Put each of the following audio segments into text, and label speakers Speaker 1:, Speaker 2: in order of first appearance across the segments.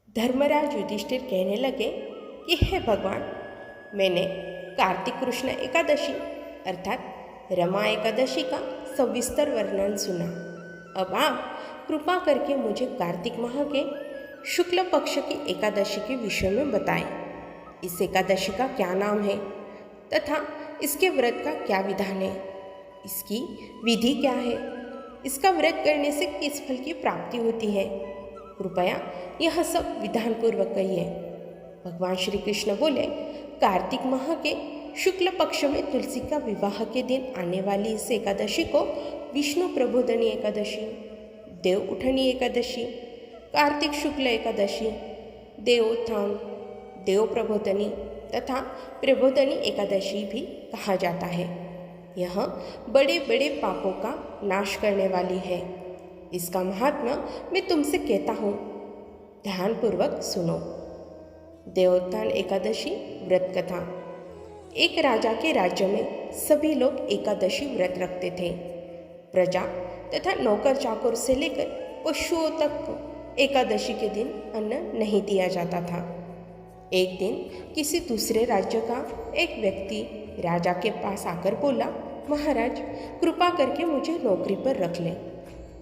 Speaker 1: धर्मराज युधिष्ठिर कहने लगे कि हे भगवान, मैंने कार्तिक कृष्ण एकादशी अर्थात रमा एकादशी का सविस्तर वर्णन सुना। अब आप कृपा करके मुझे कार्तिक माह के शुक्ल पक्ष की एकादशी के विषय में बताएं। इस एकादशी का क्या नाम है तथा इसके व्रत का क्या विधान है, इसकी विधि क्या है, इसका व्रत करने से किस फल की प्राप्ति होती है, कृपया यह सब विधानपूर्वक कहिए। भगवान श्री कृष्ण बोले, कार्तिक माह के शुक्ल पक्ष में तुलसी का विवाह के दिन आने वाली इस एकादशी को विष्णु प्रबोधनी एकादशी, देव उठनी एकादशी, कार्तिक शुक्ल एकादशी, देवोत्थान, देव प्रबोधनी तथा प्रबोधनी एकादशी भी कहा जाता है। यह बड़े बड़े पापों का नाश करने वाली है। इसका महात्मा मैं तुमसे कहता हूँ, ध्यानपूर्वक सुनो। देवोत्थान एकादशी व्रत कथा। एक राजा के राज्य में सभी लोग एकादशी व्रत रखते थे। प्रजा तथा नौकर चाकर से लेकर पशुओं तक एकादशी के दिन अन्न नहीं दिया जाता था। एक दिन किसी दूसरे राज्य का एक व्यक्ति राजा के पास आकर बोला, महाराज, कृपा करके मुझे नौकरी पर रख लें।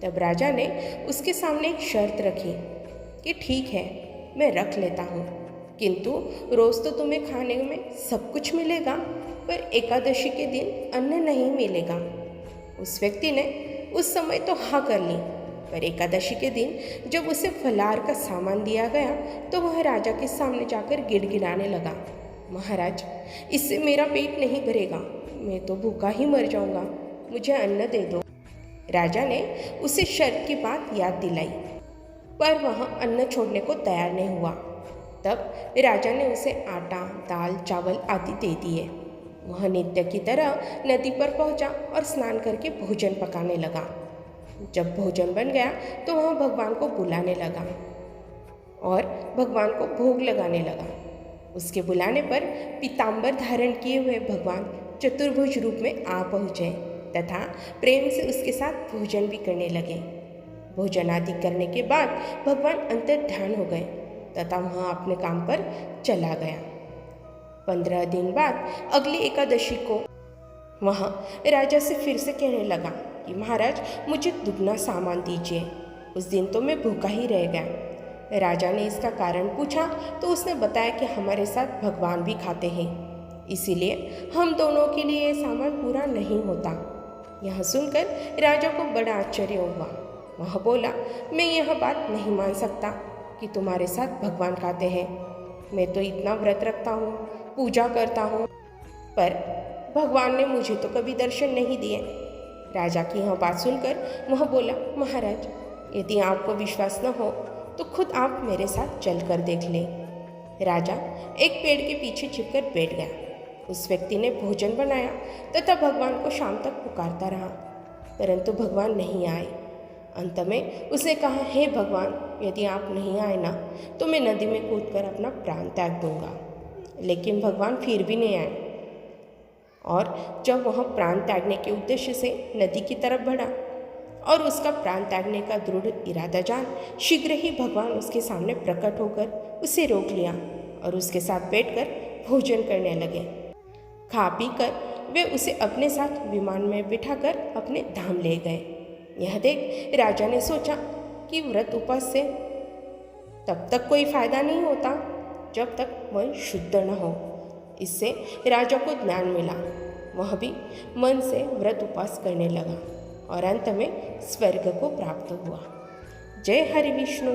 Speaker 1: तब राजा ने उसके सामने एक शर्त रखी कि ठीक है, मैं रख लेता हूँ, किंतु रोज़ तो तुम्हें खाने में सब कुछ मिलेगा, पर एकादशी के दिन अन्न नहीं मिलेगा। उस व्यक्ति ने उस समय तो हाँ कर ली, पर एकादशी के दिन जब उसे फलाहार का सामान दिया गया तो वह राजा के सामने जाकर गिड़गिड़ाने लगा, महाराज, इससे मेरा पेट नहीं भरेगा, मैं तो भूखा ही मर जाऊंगा, मुझे अन्न दे दो। राजा ने उसे शर्त की बात याद दिलाई, पर वह अन्न छोड़ने को तैयार नहीं हुआ। तब राजा ने उसे आटा, दाल, चावल आदि दे दिए। वह नित्य की तरह नदी पर पहुंचा और स्नान करके भोजन पकाने लगा। जब भोजन बन गया तो वह भगवान को बुलाने लगा और भगवान को भोग लगाने लगा। उसके बुलाने पर पीताम्बर धारण किए हुए भगवान चतुर्भुज रूप में आ पहुँचे तथा प्रेम से उसके साथ भोजन भी करने लगे। भोजन आदि करने के बाद भगवान अंतर्ध्यान हो गए तथा वह अपने काम पर चला गया। 15 दिन बाद अगली एकादशी को वह राजा से फिर से कहने लगा कि महाराज, मुझे दुगना सामान दीजिए, उस दिन तो मैं भूखा ही रह गया। राजा ने इसका कारण पूछा तो उसने बताया कि हमारे साथ भगवान भी खाते हैं, इसीलिए हम दोनों के लिए यह सामान पूरा नहीं होता। यह सुनकर राजा को बड़ा आश्चर्य हुआ। वह बोला, मैं यह बात नहीं मान सकता कि तुम्हारे साथ भगवान खाते हैं। मैं तो इतना व्रत रखता हूँ, पूजा करता हूँ, पर भगवान ने मुझे तो कभी दर्शन नहीं दिए। राजा की यह बात सुनकर वह बोला, महाराज, यदि आपको विश्वास न हो तो खुद आप मेरे साथ चल कर देख लें। राजा एक पेड़ के पीछे छिपकर बैठ गया। उस व्यक्ति ने भोजन बनाया तथा भगवान को शाम तक पुकारता रहा, परंतु भगवान नहीं आए। अंत में उसने कहा, हे भगवान, यदि आप नहीं आए ना तो मैं नदी में कूदकर अपना प्राण त्याग दूंगा। लेकिन भगवान फिर भी नहीं आए और जब वह प्राण त्यागने के उद्देश्य से नदी की तरफ बढ़ा और उसका प्राण त्यागने का दृढ़ इरादा जान शीघ्र ही भगवान उसके सामने प्रकट होकर उसे रोक लिया और उसके साथ बैठकर भोजन करने लगे। खा पी कर वे उसे अपने साथ विमान में बिठाकर अपने धाम ले गए। यह देख राजा ने सोचा कि व्रत उपवास से तब तक कोई फायदा नहीं होता जब तक मन शुद्ध न हो। इससे राजा को ज्ञान मिला। वह भी मन से व्रत उपवास करने लगा और अंत में स्वर्ग को प्राप्त हुआ। जय हरि विष्णु।